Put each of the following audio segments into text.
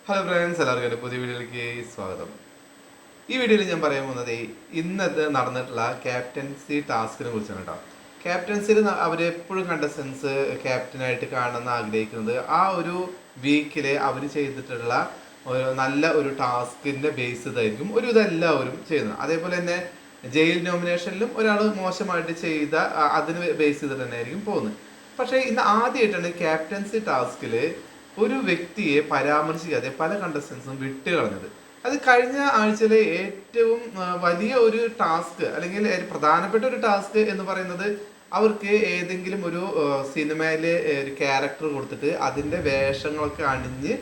Hello friends, എല്ലാവർക്കും എൻ്റെ പുതിയ വീഡിയോയിലേക്ക് സ്വാഗതം. ഈ വീഡിയോയിൽ ഞാൻ പറയാൻ പോകുന്നത് ഇന്നത്തെ നടന്നിട്ടുള്ള ക്യാപ്റ്റൻസി ടാസ്കിനെ കുറിച്ചാണ് കേട്ടോ. ക്യാപ്റ്റൻസിൽ അവരെപ്പോഴും കണ്ടസ്റ്റൻസ് ക്യാപ്റ്റനായിട്ട് കാണണമെന്ന് ആഗ്രഹിക്കുന്നത് ആ ഒരു വീക്കിൽ അവർ ചെയ്തിട്ടുള്ള നല്ല ഒരു ടാസ്കിൻ്റെ ബേസ് ഇതായിരിക്കും ഒരു ഇതെല്ലാവരും ചെയ്യുന്നത്. അതേപോലെ തന്നെ ജയിൽ നോമിനേഷനിലും ഒരാൾ മോശമായിട്ട് ചെയ്ത അതിന് ബേസ് ചെയ്തിട്ട് തന്നെ ആയിരിക്കും പോകുന്നത്. പക്ഷേ ഇന്ന് ആദ്യമായിട്ടാണ് ക്യാപ്റ്റൻസി ടാസ്കിൽ ഒരു വ്യക്തിയെ പരാമർശിക്കാതെ പല കണ്ടസ്റ്റൻസും വിട്ടുകളഞ്ഞത്. അത് കഴിഞ്ഞ ആഴ്ചയിലെ ഏറ്റവും വലിയ ഒരു ടാസ്ക് അല്ലെങ്കിൽ പ്രധാനപ്പെട്ട ഒരു ടാസ്ക് എന്ന് പറയുന്നത് അവർക്ക് ഏതെങ്കിലും ഒരു സിനിമയിലെ ഒരു ക്യാരക്ടർ കൊടുത്തിട്ട് അതിൻ്റെ വേഷങ്ങളൊക്കെ അണിഞ്ഞ്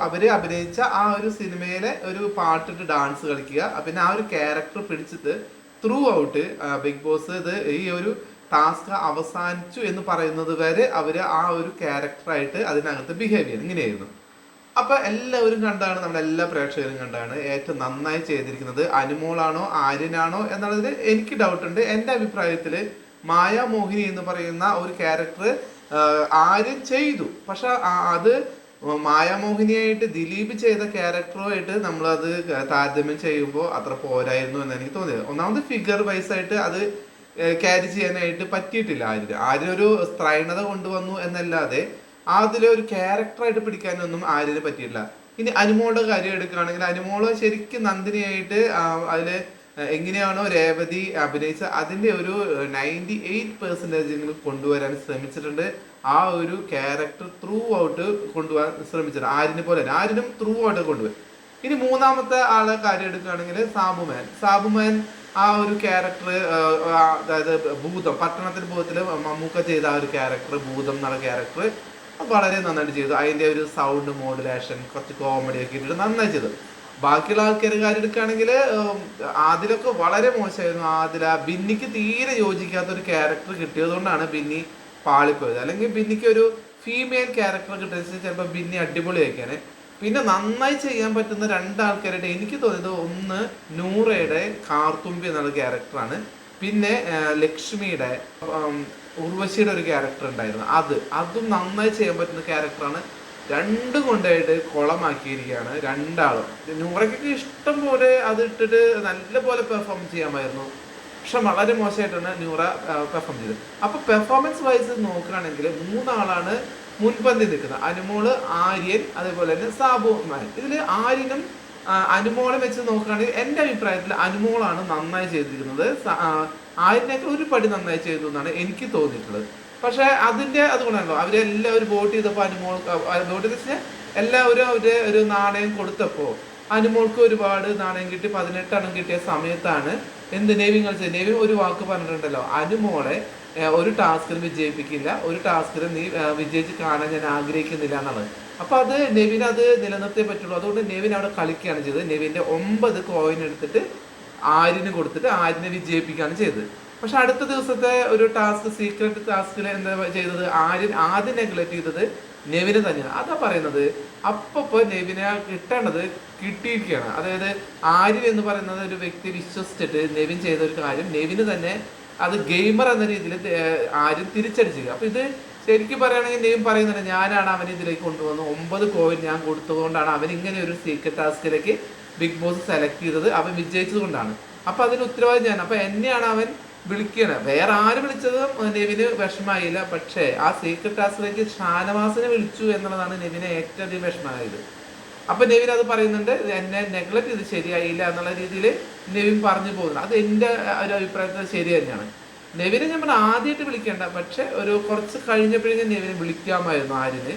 അവർ അഭിനയിച്ച ആ ഒരു സിനിമയിലെ ഒരു പാട്ടിട്ട് ഡാൻസ് കളിക്കുക. പിന്നെ ആ ഒരു ക്യാരക്ടർ പിടിച്ചിട്ട് ത്രൂ ഔട്ട് ബിഗ് ബോസ് ഇത് ഈ ഒരു ടാസ്ക് അവസാനിച്ചു എന്ന് പറയുന്നത് വരെ അവർ ആ ഒരു ക്യാരക്ടറായിട്ട് അതിനകത്ത് ബിഹേവ് ചെയ്യണം. ഇങ്ങനെയായിരുന്നു. അപ്പൊ എല്ലാവരും കണ്ടാണ്, നമ്മുടെ എല്ലാ പ്രേക്ഷകരും കണ്ടാണ് ഏറ്റവും നന്നായി ചെയ്തിരിക്കുന്നത് അനുമോളാണോ ആര്യനാണോ എന്നുള്ളതിൽ എനിക്ക് ഡൗട്ട് ഉണ്ട്. എൻ്റെ അഭിപ്രായത്തിൽ മായാമോഹിനി എന്ന് പറയുന്ന ഒരു ക്യാരക്ടർ ആര്യൻ ചെയ്തു. പക്ഷെ അത് മായാമോഹിനിയായിട്ട് ദിലീപ് ചെയ്ത ക്യാരക്ടറുമായിട്ട് നമ്മളത് താരതമ്യം ചെയ്യുമ്പോൾ അത്ര പോരായിരുന്നു എന്ന് എനിക്ക് തോന്നിയത്. ഒന്നാമത് ഫിഗർ വൈസ് ആയിട്ട് അത് ക്യാരി ചെയ്യാനായിട്ട് പറ്റിയിട്ടില്ല. ആര്യനൊരു സ്ത്രൈണത കൊണ്ടുവന്നു എന്നല്ലാതെ അതിലെ ഒരു ക്യാരക്ടറായിട്ട് പിടിക്കാനൊന്നും ആര്യന് പറ്റിയിട്ടില്ല. ഇനി അനുമോളുടെ കാര്യം എടുക്കുകയാണെങ്കിൽ അനുമോള് ശരിക്കും നന്ദിനിയായിട്ട് അതിൽ എങ്ങനെയാണോ രേവതി അഭിനയിച്ച അതിൻ്റെ ഒരു 98% കൊണ്ടുവരാൻ ശ്രമിച്ചിട്ടുണ്ട്. ആ ഒരു ക്യാരക്ടർ ത്രൂ ഔട്ട് കൊണ്ടുപോകാൻ ശ്രമിച്ചിട്ടുണ്ട്. ആര്യനെ പോലെ തന്നെ ആര്യനും ത്രൂ ഔട്ട് കൊണ്ടുപോയി. ഇനി മൂന്നാമത്തെ ആളെ കാര്യം എടുക്കുകയാണെങ്കിൽ സാബുമാൻ ആ ഒരു ക്യാരക്ടർ, അതായത് ഭൂതം, പട്ടണത്തിന്റെ ഭൂതത്തിൽ മമ്മൂക്ക ചെയ്ത ആ ഒരു ക്യാരക്ടർ, ഭൂതം എന്നുള്ള ക്യാരക്ടർ വളരെ നന്നായിട്ട് ചെയ്തു. അതിൻ്റെ ഒരു സൗണ്ട് മോഡുലേഷൻ കുറച്ച് കോമഡി ഒക്കെ ഇട്ടിട്ട് നന്നായി ചെയ്തു. ബാക്കിയുള്ള ആൾക്കാരുടെ കാര്യം എടുക്കുകയാണെങ്കിൽ ആദിലൊക്കെ വളരെ മോശമായിരുന്നു. ബിന്നിക്ക് തീരെ യോജിക്കാത്ത ഒരു ക്യാരക്ടർ കിട്ടിയതുകൊണ്ടാണ് ബിന്നി പാളിപ്പോയത്. അല്ലെങ്കിൽ ബിന്നിക്ക് ഒരു ഫീമെയിൽ ക്യാരക്ടർ കിട്ടിയത് ചിലപ്പോൾ ബിന്നി അടിപൊളിയാക്കിയാണ്. പിന്നെ നന്നായി ചെയ്യാൻ പറ്റുന്ന രണ്ടാൾക്കാരുടെ എനിക്ക് തോന്നിയത്, ഒന്ന് നൂറയുടെ കാർത്തുമ്പി എന്നുള്ള ക്യാരക്ടറാണ്. പിന്നെ ലക്ഷ്മിയുടെ ഉർവശിയുടെ ഒരു ക്യാരക്ടർ ഉണ്ടായിരുന്നു, അതും നന്നായി ചെയ്യാൻ പറ്റുന്ന ക്യാരക്ടറാണ്. രണ്ടും കൊണ്ടായിട്ട് കുളമാക്കിയിരിക്കുകയാണ് രണ്ടാളും. നൂറയ്ക്കൊക്കെ ഇഷ്ടം പോലെ അത് ഇട്ടിട്ട് നല്ല പോലെ പെർഫോം ചെയ്യാമായിരുന്നു. പക്ഷെ വളരെ മോശമായിട്ടാണ് നൂറ പെർഫോം ചെയ്തത്. അപ്പൊ പെർഫോമൻസ് വൈസ് നോക്കുകയാണെങ്കിൽ മൂന്നാളാണ് മുൻപന്തി നിൽക്കുന്നത്: അനുമോള്, ആര്യൻ, അതേപോലെ തന്നെ സാബുമാൻ. ഇതിൽ ആര്യനും അനുമോളെ വെച്ച് നോക്കുകയാണെങ്കിൽ എൻ്റെ അഭിപ്രായത്തിൽ അനുമോളാണ് നന്നായി ചെയ്തിരിക്കുന്നത്. ആര്യനൊക്കെ ഒരു പടി നന്നായി ചെയ്തു എന്നാണ് എനിക്ക് തോന്നിയിട്ടുള്ളത്. പക്ഷെ അതുകൊണ്ടാണല്ലോ അവരെല്ലാവരും വോട്ട് ചെയ്തപ്പോൾ വോട്ട് ചെയ്ത് വെച്ചാൽ എല്ലാവരും ഒരു നാണയം കൊടുത്തപ്പോൾ അനുമോൾക്ക് ഒരുപാട് നാണയം കിട്ടി. 18 കിട്ടിയ സമയത്താണ് നെവിൻ കളിച്ചത്. നെവിൻ ഒരു വാക്ക് പറഞ്ഞിട്ടുണ്ടല്ലോ, അനുമോളെ ഒരു ടാസ്കിലും വിജയിപ്പിക്കില്ല, ഒരു സ്കിലും നീ വിജയിച്ച് കാണാൻ ഞാൻ ആഗ്രഹിക്കുന്നില്ല എന്നുള്ളത്. അപ്പൊ നെവിൻ അത് നിലനിർത്തിയേ പറ്റുള്ളൂ. അതുകൊണ്ട് നെവിൻ അവിടെ കളിക്കുകയാണ് ചെയ്തത്. നെവിൻ്റെ 9 കോയിൻ എടുത്തിട്ട് ആര്യന് കൊടുത്തിട്ട് ആര്യനെ വിജയിപ്പിക്കുകയാണ് ചെയ്തത്. പക്ഷെ അടുത്ത ദിവസത്തെ ഒരു സീക്രട്ട് ടാസ്കിൽ എന്താ ചെയ്തത്, ആര്യൻ ആദ്യം നെഗ്ലക്ട് ചെയ്തത് നെവിന് തന്നെയാണ്. അതാ പറയുന്നത്, അപ്പൊ നെവിനെ കിട്ടേണ്ടത് കിട്ടിയിരിക്കുകയാണ്. അതായത് ആര്യൻ എന്ന് പറയുന്നത് ഒരു വ്യക്തി വിശ്വസിച്ചിട്ട് നെവിൻ ചെയ്ത ഒരു കാര്യം നെവിന് തന്നെ അത് ഗെയിമർ എന്ന രീതിയിൽ ആരും തിരിച്ചടിച്ചിരിക്കുക. അപ്പൊ ഇത് ശരിക്കും പറയുകയാണെങ്കിൽ നെയിം പറയുന്നുണ്ട്, ഞാനാണ് അവൻ ഇതിലേക്ക് കൊണ്ടുവന്നത്, 9 കോയിൻ ഞാൻ കൊടുത്തതുകൊണ്ടാണ് അവൻ ഇങ്ങനെ ഒരു സീക്രട്ട് ടാസ്കിലേക്ക് ബിഗ് ബോസ് സെലക്ട് ചെയ്തത്, അവൻ വിജയിച്ചത് കൊണ്ടാണ്. അപ്പൊ അതിന് ഉത്തരവാദി ഞാൻ. അപ്പൊ എന്നെയാണ് അവൻ വിളിക്കണത്. വേറെ ആര് വിളിച്ചതും നെവിന് വിഷമായില്ല. പക്ഷേ ആ സീക്രട്ട് ടാസ്കിലേക്ക് ഷാനവാസിനെ വിളിച്ചു എന്നുള്ളതാണ് നെവിനെ ഏറ്റവും അധികം വിഷമമായത്. അപ്പൊ നെവിൻ അത് പറയുന്നുണ്ട്, എന്നെ നെഗ്ലക്ട് ചെയ്ത് ശരിയായില്ല എന്നുള്ള രീതിയിൽ നെവിൻ പറഞ്ഞു പോകുന്നത്. അത് എൻ്റെ ഒരു അഭിപ്രായത്തിൽ ശരി തന്നെയാണ്. നെവിനെ നമ്മൾ ആദ്യമായിട്ട് വിളിക്കേണ്ട, പക്ഷെ ഒരു കുറച്ച് കഴിഞ്ഞപ്പോഴേക്കും നെവിനെ വിളിക്കാമായിരുന്നു ആര്യന്.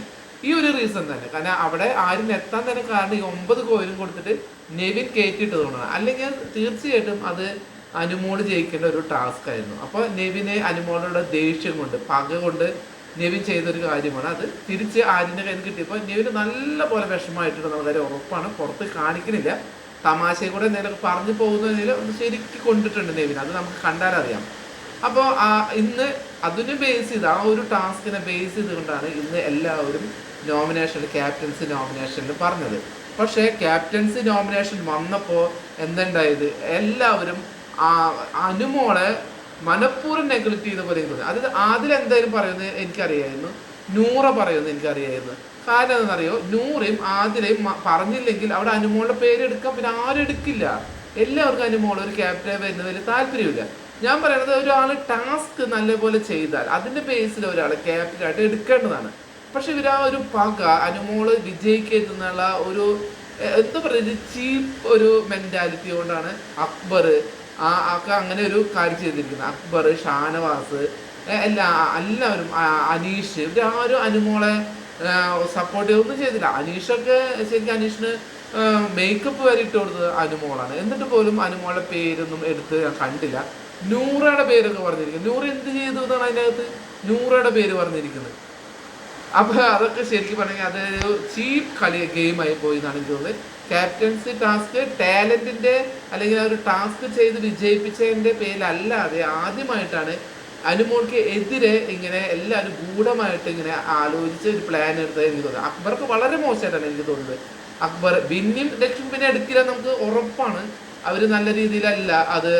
ഈ ഒരു റീസൺ തന്നെ, കാരണം അവിടെ ആര്യന് എത്താൻ തന്നെ കാരണം ഈ 9 കോയിനും കൊടുത്തിട്ട് നെവിൻ കയറ്റിയിട്ടത് കൊണ്ടാണ്. അല്ലെങ്കിൽ തീർച്ചയായിട്ടും അത് അനുമോള് ജയിക്കേണ്ട ഒരു ടാസ്ക് ആയിരുന്നു. അപ്പോൾ നെവിനെ അനുമോളുടെ ദേഷ്യം കൊണ്ട്, പക കൊണ്ട് നെവിൻ ചെയ്തൊരു കാര്യമാണ്. അത് തിരിച്ച് ആര്യൻ്റെ കയ്യിൽ കിട്ടിയപ്പോൾ നെവിന് നല്ല പോലെ വിഷമമായിട്ടുണ്ട്. വളരെ ഉറപ്പാണ്, പുറത്ത് കാണിക്കുന്നില്ല. തമാശയെ കൂടെ എന്തെങ്കിലും പറഞ്ഞു പോകുന്നതിൽ ഒന്ന് ശരിക്കും കൊണ്ടിട്ടുണ്ട് നെവിൻ, അത് നമുക്ക് കണ്ടാലറിയാം. അപ്പോൾ ഇന്ന് അതിനെ ബേസ് ചെയ്ത് ആ ഒരു ടാസ്കിനെ ബേസ് ചെയ്തുകൊണ്ടാണ് ഇന്ന് എല്ലാവരും ക്യാപ്റ്റൻസി നോമിനേഷനിൽ പറഞ്ഞത്. പക്ഷേ ക്യാപ്റ്റൻസി നോമിനേഷൻ വന്നപ്പോൾ എന്തുണ്ടായത്, എല്ലാവരും അനുമോളെ മനഃപൂർവ്വം നെഗ്ലക്ട് ചെയ്ത പോലെ. അത് അതിലെന്തായാലും പറയുന്നത് എനിക്കറിയായിരുന്നു. നൂറ പറയുമെന്ന് എനിക്കറിയായിരുന്നു. കാരണം എന്താണെന്നറിയോ, നൂറയും ആദിലയും പറഞ്ഞില്ലെങ്കിൽ അവിടെ അനുമോളുടെ പേര് എടുക്കാൻ പിന്നെ ആരും എടുക്കില്ല. എല്ലാവർക്കും അനുമോൾ ഒരു ക്യാപ്റ്റൻ വരുന്നതിൽ താല്പര്യമില്ല. ഞാൻ പറയുന്നത് ഒരാൾ ടാസ്ക് നല്ലപോലെ ചെയ്താൽ അതിന്റെ ബേസിൽ ഒരാളെ ക്യാപ്റ്റനായിട്ട് എടുക്കേണ്ടതാണ്. പക്ഷെ ഇവർ ആ ഒരു പക അനുമോള് വിജയിക്കുന്നുള്ള ഒരു എന്താ പറയുക ചീപ്പ് ഒരു മെന്റാലിറ്റി കൊണ്ടാണ് അക്ബർ ഒക്കെ അങ്ങനെ ഒരു കാര്യം ചെയ്തിരിക്കുന്നത്. അക്ബർ, ഷാനവാസ്, എല്ലാവരും, അനീഷ്, ഇവരാരും അനുമോളെ സപ്പോർട്ട് ചെയ്തൊന്നും ചെയ്തില്ല. അനീഷൊക്കെ ശരിക്കും അനീഷിന് മേക്കപ്പ് വരെ ഇട്ട് കൊടുത്തത് അനുമോളാണ്. എന്നിട്ട് പോലും അനുമോളുടെ പേരൊന്നും എടുത്ത് ഞാൻ കണ്ടില്ല. നൂറയുടെ പേരൊക്കെ പറഞ്ഞിരിക്കുന്നത്. നൂറ് എന്ത് ചെയ്തു എന്നാണ് അതിൻ്റെ അകത്ത് നൂറയുടെ പേര് പറഞ്ഞിരിക്കുന്നത്. അപ്പൊ അതൊക്കെ ശരിക്കും പറഞ്ഞെങ്കിൽ അതൊരു ചീപ്പ് ഗെയിമായി പോയി എന്നാണ് എനിക്ക് തോന്നുന്നത്. ക്യാപ്റ്റൻസി ടാസ്ക് ടാലന്റിന്റെ അല്ലെങ്കിൽ ആ ഒരു ടാസ്ക് ചെയ്ത് വിജയിപ്പിച്ചതിന്റെ പേരിലല്ലാതെ ആദ്യമായിട്ടാണ് അനുമോൾക്ക് എതിരെ ഇങ്ങനെ എല്ലാവരും ഗൂഢമായിട്ട് ഇങ്ങനെ ആലോചിച്ച് ഒരു പ്ലാൻ എടുത്തത് എനിക്ക് തോന്നുന്നത്. അക്ബർക്ക് വളരെ മോശമായിട്ടാണ് എനിക്ക് തോന്നുന്നത്. അക്ബർ ബിന്നിയും ലക്ഷ്മി പിന്നെ എടുക്കില്ല, നമുക്ക് ഉറപ്പാണ്. അവർ നല്ല രീതിയിലല്ല അത്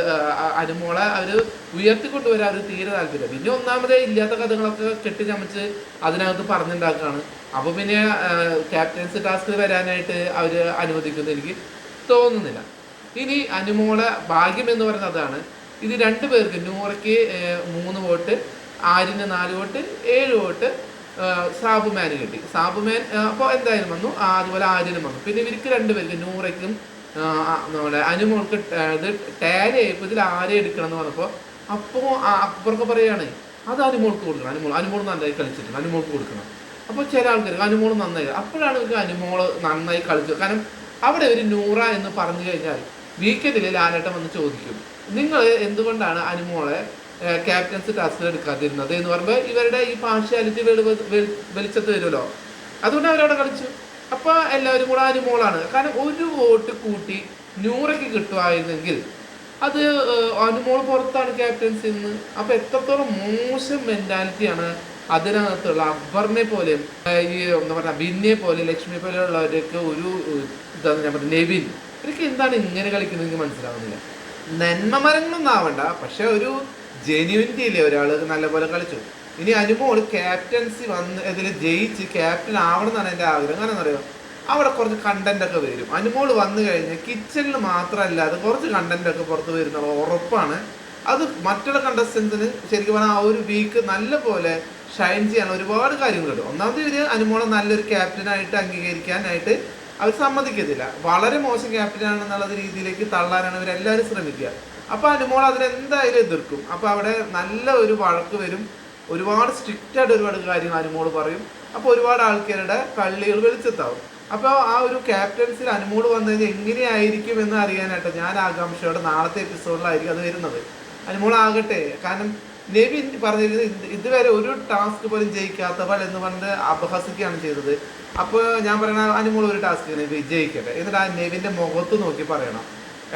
അനുമോളെ അവർ ഉയർത്തിക്കൊണ്ടുവരാൻ അവർ തീരെ താല്പര്യം. പിന്നെ ഒന്നാമതേ ഇല്ലാത്ത കഥകളൊക്കെ കെട്ടിച്ചമച്ച് അതിനകത്ത് പറഞ്ഞുണ്ടാക്കുകയാണ്. അപ്പോൾ പിന്നെ ക്യാപ്റ്റൻസി ടാസ്ക് വരാനായിട്ട് അവർ അനുവദിക്കുന്നത് എനിക്ക് തോന്നുന്നില്ല. ഇനി അനുമോളെ ഭാഗ്യം എന്ന് പറയുന്നത് അതാണ്. ഇത് 2 പേർക്ക്, നൂറയ്ക്ക് 3 വോട്ട്, ആര്യന് 4 വോട്ട്, 7 വോട്ട് സാബുമാന് കിട്ടി. സാബുമാൻ അപ്പോൾ എന്തായാലും വന്നു, അതുപോലെ ആര്യനും വന്നു. പിന്നെ ഇവർക്ക് 2 പേർക്ക്, നൂറയ്ക്കും നമ്മുടെ അനുമോൾക്ക് ഇത് ടാലി ആയപ്പോൾ ഇതിൽ ആരെ എടുക്കണം എന്ന് പറഞ്ഞപ്പോൾ അപ്പോൾ അക്ബർക്ക് പറയുകയാണ് അത് അനുമോൾക്ക് കൊടുക്കണം. അനുമോൾ നന്നായി കളിച്ചിട്ടുണ്ട്, അനുമോൾക്ക് കൊടുക്കണം. അപ്പോൾ ചില ആൾക്കാർക്ക് അനുമോൾ നന്നായി, അപ്പോഴാണ് ഇവർക്ക് അനുമോൾ നന്നായി കളിച്ചത്. കാരണം അവിടെ ഒരു നൂറ എന്ന് പറഞ്ഞു കഴിഞ്ഞാൽ വീക്കെൻഡിൽ ലാലേട്ടൻ വന്ന് ചോദിക്കും, നിങ്ങൾ എന്തുകൊണ്ടാണ് അനുമോളെ ക്യാപ്റ്റൻസി ടാസ്കിൽ എടുക്കാതിരുന്നത് എന്ന് പറയുമ്പോൾ ഇവരുടെ ഈ പാർഷ്യാലിറ്റി വെളിച്ചത്ത് വരുമല്ലോ, അതുകൊണ്ട് അവരവിടെ കളിച്ചു. അപ്പോൾ എല്ലാവരും കൂടെ അനുമോളാണ്. കാരണം 1 വോട്ട് കൂട്ടി നൂറയ്ക്ക് കിട്ടുമായിരുന്നെങ്കിൽ അത് അനുമോൾ പുറത്താണ് ക്യാപ്റ്റൻസിൽ നിന്ന്. അപ്പോൾ എത്രത്തോളം മോശം മെന്റാലിറ്റിയാണ് അതിനകത്തുള്ള അക്ബറിനെ പോലെയും ഈ എന്താ പറയുക ബിന്നിയെ പോലെ ലക്ഷ്മി പോലെയുള്ളവരൊക്കെ ഒരു ഇതാണ് ഞാൻ പറഞ്ഞത്. നെവിൻ ഇവരൊക്കെ എന്താണ് ഇങ്ങനെ കളിക്കുന്നത് എനിക്ക് മനസ്സിലാവുന്നില്ല. നന്മ മരങ്ങളൊന്നും ആവണ്ട, പക്ഷെ ഒരു ജെന്യൂനിറ്റി ഇല്ലേ, ഒരാൾ നല്ലപോലെ കളിച്ചു. ഇനി അനുമോൾ ക്യാപ്റ്റൻസി വന്ന് ഇതിൽ ജയിച്ച് ക്യാപ്റ്റൻ ആവണം എന്നാണ് എൻ്റെ ആഗ്രഹം. കാരണം എന്താ പറയുക, അവിടെ കുറച്ച് കണ്ടന്റ് ഒക്കെ വരും. അനുമോൾ വന്നു കഴിഞ്ഞാൽ കിച്ചണിൽ മാത്രമല്ലാതെ കുറച്ച് കണ്ടന്റ് ഒക്കെ പുറത്ത് വരുന്ന ഉറപ്പാണ്. അത് മറ്റുള്ള കണ്ടസ്റ്റൻസിന് ശരിക്കും പറഞ്ഞാൽ ആ ഒരു വീക്ക് നല്ല പോലെ ഷൈൻ ചെയ്യാൻ ഒരുപാട് കാര്യങ്ങളുണ്ട്. ഒന്നാമത് ഇവര് അനുമോളെ നല്ലൊരു ക്യാപ്റ്റനായിട്ട് അംഗീകരിക്കാനായിട്ട് അവർ സമ്മതിക്കത്തില്ല. വളരെ മോശം ക്യാപ്റ്റനാണെന്നുള്ള രീതിയിലേക്ക് തള്ളാനാണ് ഇവരെല്ലാവരും ശ്രമിക്കുക. അപ്പോൾ അനുമോൾ അതിനെന്തായാലും എതിർക്കും. അപ്പോൾ അവിടെ നല്ല ഒരു വഴക്ക് വരും. ഒരുപാട് സ്ട്രിക്റ്റ് ആയിട്ട് ഒരുപാട് കാര്യങ്ങൾ അനുമോൾ പറയും. അപ്പോൾ ഒരുപാട് ആൾക്കാരുടെ കള്ളികൾ വെളിച്ചെത്താവും. അപ്പോൾ ആ ഒരു ക്യാപ്റ്റൻസിൽ അനുമോൾ വന്നു കഴിഞ്ഞാൽ എങ്ങനെയായിരിക്കും എന്ന് അറിയാനായിട്ട് ഞാൻ ആകാംക്ഷയോടെ നാളത്തെ എപ്പിസോഡിലായിരിക്കും അത് വരുന്നത്. അനുമോൾ ആകട്ടെ, കാരണം നെവിൻ പറഞ്ഞിരുന്നത് ഇതുവരെ ഒരു ടാസ്ക് പോലും ജയിക്കാത്തവൾ എന്ന് പറഞ്ഞ് അപഹസിക്കുകയാണ് ചെയ്തത്. അപ്പോൾ ഞാൻ പറയണ അനുമോൾ ഒരു ടാസ്ക് വിജയിക്കട്ടെ, എന്നിട്ട് ആ നെവിൻ്റെ മുഖത്ത് നോക്കി പറയണം,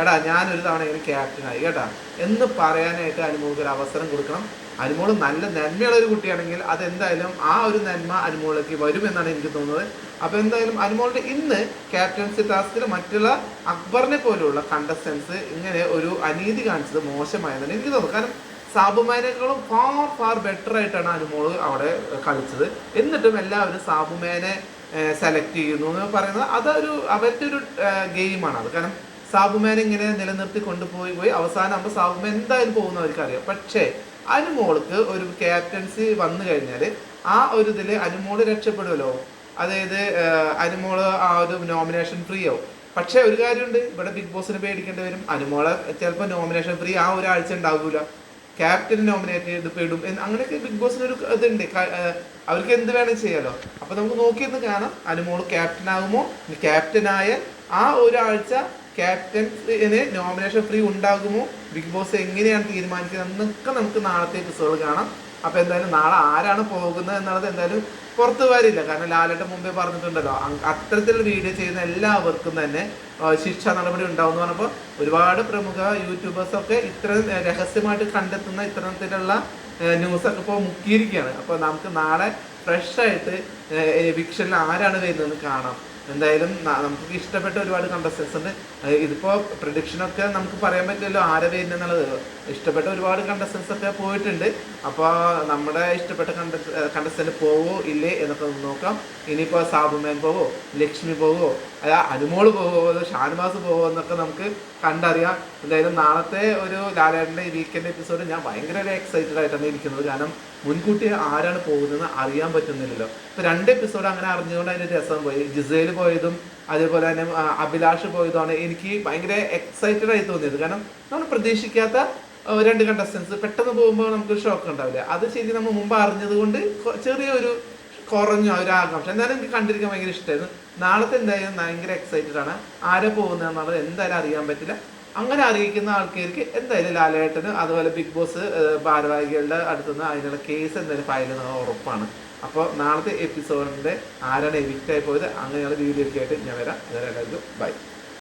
എടാ ഞാനൊരു തവണ ഇങ്ങനെ ക്യാപ്റ്റനായി കേട്ടാ എന്ന് പറയാനായിട്ട് അനുമോൾക്ക് ഒരു അവസരം കൊടുക്കണം. അനുമോൾ നല്ല നന്മയുള്ള ഒരു കുട്ടിയാണെങ്കിൽ അതെന്തായാലും ആ ഒരു നന്മ അനുമോളിലേക്ക് വരുമെന്നാണ് എനിക്ക് തോന്നുന്നത്. അപ്പോൾ എന്തായാലും അനുമോളുടെ ഇന്ന് ക്യാപ്റ്റൻസി ടാസ്കിൽ മറ്റുള്ള അക്ബറിനെ പോലെയുള്ള കണ്ടസ്റ്റൻസ് ഇങ്ങനെ ഒരു അനീതി കാണിച്ചത് മോശമായതാണ് എനിക്ക് തോന്നുന്നു. കാരണം സാബുമാനേക്കാളും ഫാർ ബെറ്റർ ആയിട്ടാണ് അനുമോൾ അവിടെ കളിച്ചത്. എന്നിട്ടും എല്ലാവരും സാബുമാനെ സെലക്ട് ചെയ്യുന്നു എന്ന് പറയുന്നത് അതൊരു അവരുടെ ഒരു ഗെയിമാണ് അത്. കാരണം സാബുമാനെ ഇങ്ങനെ നിലനിർത്തി കൊണ്ടുപോയി അവസാനം ആകുമ്പോൾ സാബുമാൻ എന്തായാലും പോകുന്ന അവർക്കറിയാം. പക്ഷേ അനുമോൾക്ക് ഒരു ക്യാപ്റ്റൻസി വന്നു കഴിഞ്ഞാൽ ആ ഒരു ഇതിൽ അനുമോൾ രക്ഷപ്പെടുമല്ലോ. അതായത് അനുമോൾ ആ ഒരു നോമിനേഷൻ ഫ്രീ ആവും. പക്ഷേ ഒരു കാര്യമുണ്ട്, ഇവിടെ ബിഗ് ബോസിന് പേടിക്കേണ്ടി വരും. അനുമോളെ ചിലപ്പോൾ നോമിനേഷൻ ഫ്രീ ആ ഒരാഴ്ച ഉണ്ടാവില്ല, ക്യാപ്റ്റൻ നോമിനേറ്റ് ചെയ്ത് പെടും. അങ്ങനെയൊക്കെ ബിഗ് ബോസിനൊരു ഇതുണ്ട്, അവർക്ക് എന്ത് വേണമെങ്കിൽ ചെയ്യാലോ. അപ്പോൾ നമുക്ക് നോക്കിയിരുന്ന് കാണാം അനുമോൾ ക്യാപ്റ്റൻ ആകുമോ, ക്യാപ്റ്റനായ ആ ഒരാഴ്ച ക്യാപ്റ്റൻസിന് നോമിനേഷൻ ഫ്രീ ഉണ്ടാകുമോ, ബിഗ് ബോസ് എങ്ങനെയാണ് തീരുമാനിക്കുന്നത് എന്നൊക്കെ നമുക്ക് നാളത്തെ എപ്പിസോഡ് കാണാം. അപ്പോൾ എന്തായാലും നാളെ ആരാണ് പോകുന്നത് എന്നുള്ളത് എന്തായാലും പുറത്തു വരില്ല. കാരണം ലാലേട്ടൻ മുമ്പേ പറഞ്ഞിട്ടുണ്ടല്ലോ അത്തരത്തിലുള്ള വീഡിയോ ചെയ്യുന്ന എല്ലാവർക്കും തന്നെ ശിക്ഷാ നടപടി ഉണ്ടാവും എന്ന് പറഞ്ഞപ്പോൾ ഒരുപാട് പ്രമുഖ യൂട്യൂബേഴ്സൊക്കെ ഇത്തരം രഹസ്യമായിട്ട് കണ്ടെത്തുന്ന ഇത്തരത്തിലുള്ള ന്യൂസൊക്കെ ഇപ്പോൾ മുക്കിയിരിക്കുകയാണ്. അപ്പോൾ നമുക്ക് നാളെ ഫ്രഷായിട്ട് എവിക്ഷനിൽ ആരാണ് വരുന്നതെന്ന് കാണാം. എന്തായാലും നമുക്ക് ഇഷ്ടപ്പെട്ട ഒരുപാട് കണ്ടസ്റ്റൻസ് ഉണ്ട്. ഇതിപ്പോൾ പ്രഡിക്ഷനൊക്കെ നമുക്ക് പറയാൻ പറ്റില്ലല്ലോ ആരെ വരുന്നെന്നുള്ളത്. ഇഷ്ടപ്പെട്ട ഒരുപാട് കണ്ടസ്റ്റൻസ് ഒക്കെ പോയിട്ടുണ്ട്. അപ്പോൾ നമ്മുടെ ഇഷ്ടപ്പെട്ട കണ്ടസ്റ്റന്റ് പോവോ ഇല്ലേ എന്നൊക്കെ നോക്കാം. ഇനിയിപ്പോൾ സാബുമാൻ പോവോ, ലക്ഷ്മി പോവോ, അനുമോള് പോവോ, ഷാനവാസ് പോവോ എന്നൊക്കെ നമുക്ക് കണ്ടറിയാം. എന്തായാലും നാളത്തെ ഒരു ലാലേട്ടൻ്റെ വീക്കെൻഡ് എപ്പിസോഡ് ഞാൻ ഭയങ്കര എക്സൈറ്റഡ് ആയിട്ടാണ് ഇരിക്കുന്നത്. കാരണം മുൻകൂട്ടി ആരാണ് പോകുന്നതെന്ന് അറിയാൻ പറ്റുന്നില്ലല്ലോ. ഇപ്പൊ 2 എപ്പിസോഡ് അങ്ങനെ അറിഞ്ഞുകൊണ്ട് അതിന്റെ രസം പോയി. ജിസേൽ പോയതും അതേപോലെ തന്നെ അഭിലാഷ് പോയതുമാണ് എനിക്ക് ഭയങ്കര എക്സൈറ്റഡ് ആയി തോന്നിയത്. കാരണം നമ്മൾ പ്രതീക്ഷിക്കാത്ത 2 കണ്ടസ്റ്റൻസ് പെട്ടെന്ന് പോകുമ്പോൾ നമുക്കൊരു ഷോക്ക് ഉണ്ടാവില്ല. അത് ശരിക്കും നമ്മൾ മുമ്പ് അറിഞ്ഞത് കൊണ്ട് ചെറിയൊരു കുറഞ്ഞു ഒരു ആകാംക്ഷ. എന്തായാലും എനിക്ക് കണ്ടിരിക്കാൻ ഭയങ്കര ഇഷ്ടമായിരുന്നു. നാളത്തെ എന്തായാലും ഭയങ്കര എക്സൈറ്റഡ് ആണ്. ആരെ പോകുന്നതെന്നുള്ളത് എന്തായാലും അറിയാൻ പറ്റില്ല. അങ്ങനെ അറിയിക്കുന്ന ആൾക്കാർക്ക് എന്തായാലും ലാലേട്ടന് അതുപോലെ ബിഗ് ബോസ് ഭാരവാഹികളുടെ അടുത്തുനിന്ന് അതിനുള്ള കേസ് എന്തായാലും ഫയൽ ചെയ്യുന്നത് ഉറപ്പാണ്. അപ്പോൾ നാളത്തെ എപ്പിസോഡിൻ്റെ ആരാണ് എവിക്റ്റ് ആയി പോയത് അങ്ങനെയുള്ള വീഡിയോ ഒക്കെ ആയിട്ട് ഞാൻ വരാം. എല്ലാവർക്കും ബൈ.